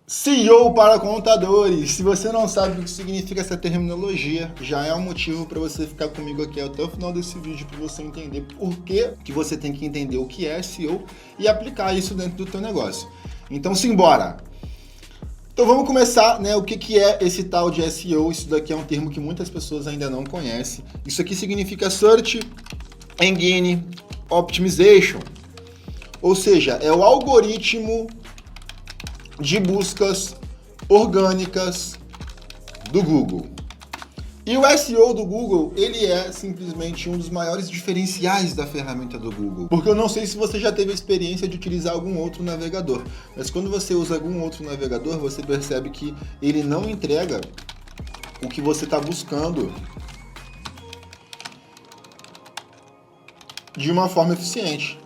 CEO para contadores. Se você não sabe o que significa essa terminologia, já é um motivo para você ficar comigo aqui até o final desse vídeo para você entender por que você tem que entender o que é SEO e aplicar isso dentro do teu negócio. Então, simbora! Então vamos começar, né? O que é esse tal de SEO? Isso daqui é um termo que muitas pessoas ainda não conhecem. Isso aqui significa Search Engine Optimization, ou seja, é o algoritmo de buscas orgânicas do Google. E o SEO do Google, ele é simplesmente um dos maiores diferenciais da ferramenta do Google. Porque eu não sei se você já teve a experiência de utilizar algum outro navegador, mas quando você usa algum outro navegador, você percebe que ele não entrega o que você está buscando de uma forma eficiente.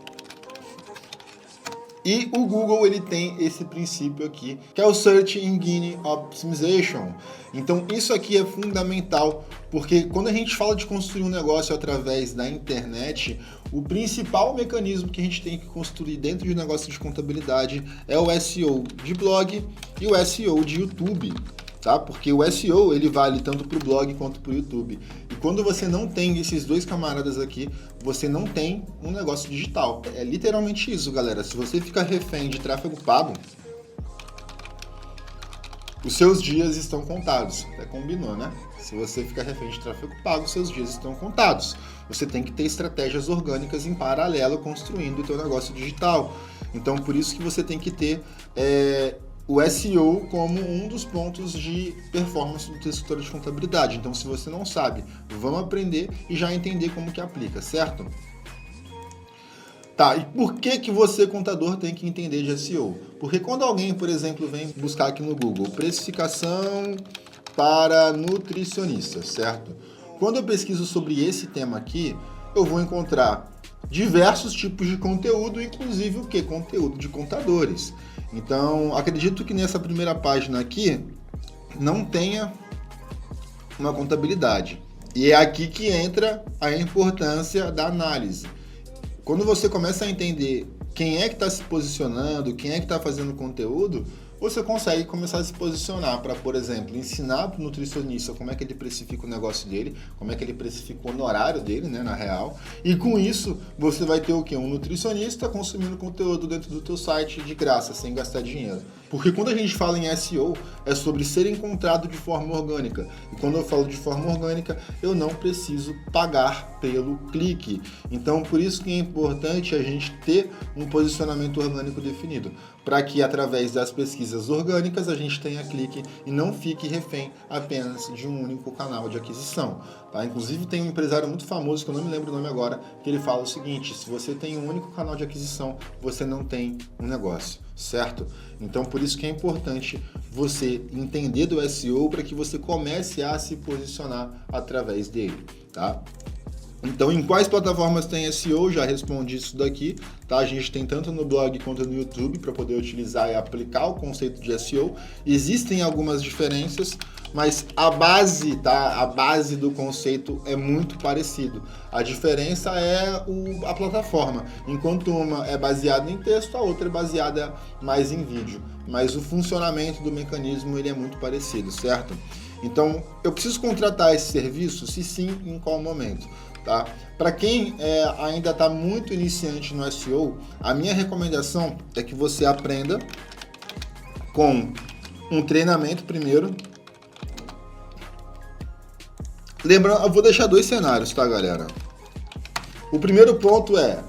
E o Google, ele tem esse princípio aqui, que é o Search Engine Optimization. Então isso aqui é fundamental, porque quando a gente fala de construir um negócio através da internet, o principal mecanismo que a gente tem que construir dentro de um negócio de contabilidade é o SEO de blog e o SEO de YouTube. Tá? Porque o SEO, ele vale tanto para o blog quanto para o YouTube. E quando você não tem esses dois camaradas aqui, você não tem um negócio digital. É literalmente isso, galera. Se você ficar refém de tráfego pago, os seus dias estão contados. Até combinou, né? Se você ficar refém de tráfego pago, seus dias estão contados. Você tem que ter estratégias orgânicas em paralelo construindo o teu negócio digital. Então, por isso que você tem que ter o SEO como um dos pontos de performance do teu escritório de contabilidade. Então, se você não sabe, vamos aprender e já entender como que aplica, certo? Tá, e por que você, contador, tem que entender de SEO? Porque quando alguém, por exemplo, vem buscar aqui no Google, precificação para nutricionista, certo? Quando eu pesquiso sobre esse tema aqui, eu vou encontrar diversos tipos de conteúdo, inclusive o que? Conteúdo de contadores. Então, acredito que nessa primeira página aqui não tenha uma contabilidade. E é aqui que entra a importância da análise. Quando você começa a entender quem é que está se posicionando, quem é que está fazendo conteúdo, você consegue começar a se posicionar para, por exemplo, ensinar para o nutricionista como é que ele precifica o negócio dele, como é que ele precifica o honorário dele, né, na real. E com isso, você vai ter o quê? Um nutricionista consumindo conteúdo dentro do teu site de graça, sem gastar dinheiro. Porque quando a gente fala em SEO, é sobre ser encontrado de forma orgânica. E quando eu falo de forma orgânica, eu não preciso pagar pelo clique. Então, por isso que é importante a gente ter um posicionamento orgânico definido, para que através das pesquisas orgânicas a gente tenha clique e não fique refém apenas de um único canal de aquisição. Tá? Inclusive tem um empresário muito famoso, que eu não me lembro o nome agora, que ele fala o seguinte: se você tem um único canal de aquisição, você não tem um negócio, certo? Então por isso que é importante você entender do SEO para que você comece a se posicionar através dele, tá? Então, em quais plataformas tem SEO? Já respondi isso daqui, tá? A gente tem tanto no blog quanto no YouTube para poder utilizar e aplicar o conceito de SEO. Existem algumas diferenças, mas a base, tá? A base do conceito é muito parecido. A diferença é a plataforma. Enquanto uma é baseada em texto, a outra é baseada mais em vídeo. Mas o funcionamento do mecanismo ele é muito parecido, certo? Então, eu preciso contratar esse serviço? Se sim, em qual momento? Tá? Para quem ainda está muito iniciante no SEO, a minha recomendação é que você aprenda com um treinamento primeiro. Lembrando, eu vou deixar dois cenários, tá, galera? O primeiro ponto é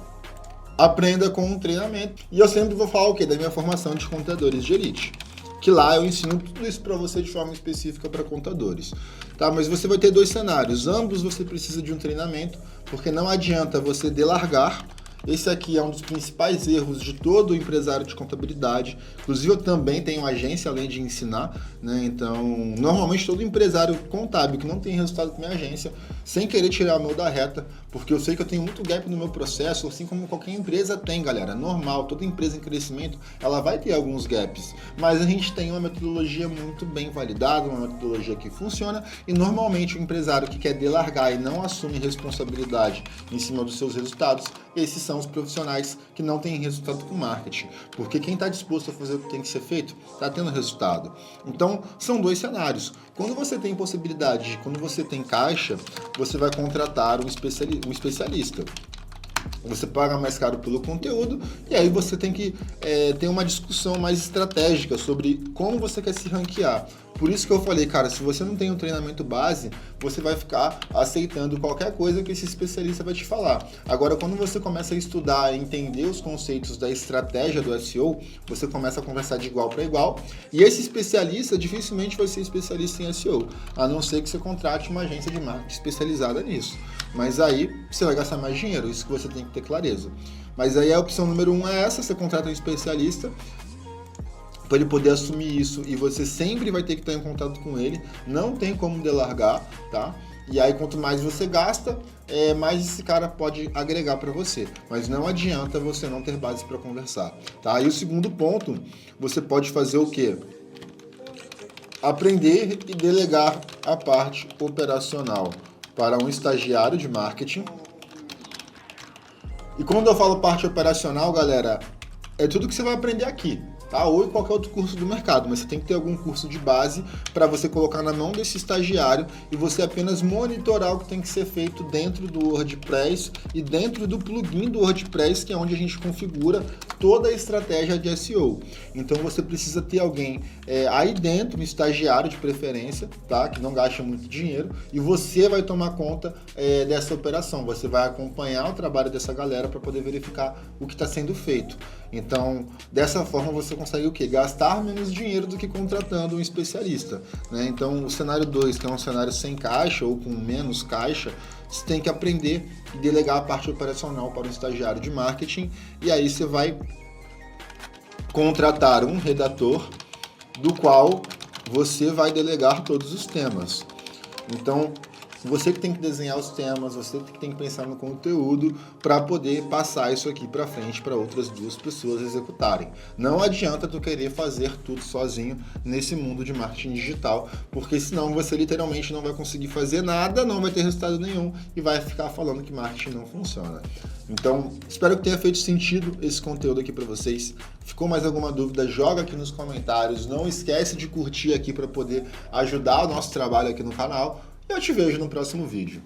aprenda com um treinamento. E eu sempre vou falar o quê? Da minha formação de contadores de elite. Que lá eu ensino tudo isso para você de forma específica para contadores. Tá? Mas você vai ter dois cenários. Ambos você precisa de um treinamento, porque não adianta você delargar. Esse aqui é um dos principais erros de todo empresário de contabilidade. Inclusive, eu também tenho agência, além de ensinar, né? Então, normalmente todo empresário contábil que não tem resultado com minha agência, sem querer tirar o meu da reta, porque eu sei que eu tenho muito gap no meu processo, assim como qualquer empresa tem, galera. Normal, toda empresa em crescimento, ela vai ter alguns gaps. Mas a gente tem uma metodologia muito bem validada, uma metodologia que funciona, e normalmente o empresário que quer delargar e não assume responsabilidade em cima dos seus resultados, esses são são os profissionais que não têm resultado com marketing. Porque quem está disposto a fazer o que tem que ser feito, está tendo resultado. Então, são dois cenários. Quando você tem possibilidade, quando você tem caixa, você vai contratar um especialista. Você paga mais caro pelo conteúdo e aí você tem que ter uma discussão mais estratégica sobre como você quer se ranquear. Por isso que eu falei, cara, se você não tem um treinamento base, você vai ficar aceitando qualquer coisa que esse especialista vai te falar. Agora, quando você começa a estudar e entender os conceitos da estratégia do SEO, você começa a conversar de igual para igual e esse especialista dificilmente vai ser especialista em SEO, a não ser que você contrate uma agência de marketing especializada nisso. Mas aí você vai gastar mais dinheiro, isso que você tem que ter clareza. Mas aí a opção número 1 é essa, você contrata um especialista para ele poder assumir isso e você sempre vai ter que estar em contato com ele, não tem como delargar, tá? E aí quanto mais você gasta, mais esse cara pode agregar para você. Mas não adianta você não ter base para conversar, tá? E o segundo ponto, você pode fazer o quê? Aprender e delegar a parte operacional para um estagiário de marketing. E quando eu falo parte operacional, galera, é tudo que você vai aprender aqui, tá? Ou em qualquer outro curso do mercado, mas você tem que ter algum curso de base para você colocar na mão desse estagiário e você apenas monitorar o que tem que ser feito dentro do WordPress e dentro do plugin do WordPress, que é onde a gente configura toda a estratégia de SEO. Então você precisa ter alguém aí dentro, um estagiário de preferência, tá? Que não gasta muito dinheiro, e você vai tomar conta dessa operação. Você vai acompanhar o trabalho dessa galera para poder verificar o que está sendo feito. Então, dessa forma você consegue o quê? Gastar menos dinheiro do que contratando um especialista, né? Então, o cenário 2, que é um cenário sem caixa ou com menos caixa, você tem que aprender e delegar a parte operacional para o estagiário de marketing, e aí você vai contratar um redator do qual você vai delegar todos os temas. Então, você que tem que desenhar os temas, você que tem que pensar no conteúdo para poder passar isso aqui para frente para outras duas pessoas executarem. Não adianta tu querer fazer tudo sozinho nesse mundo de marketing digital, porque senão você literalmente não vai conseguir fazer nada, não vai ter resultado nenhum e vai ficar falando que marketing não funciona. Então, espero que tenha feito sentido esse conteúdo aqui para vocês. Ficou mais alguma dúvida? Joga aqui nos comentários. Não esquece de curtir aqui para poder ajudar o nosso trabalho aqui no canal. Eu te vejo no próximo vídeo.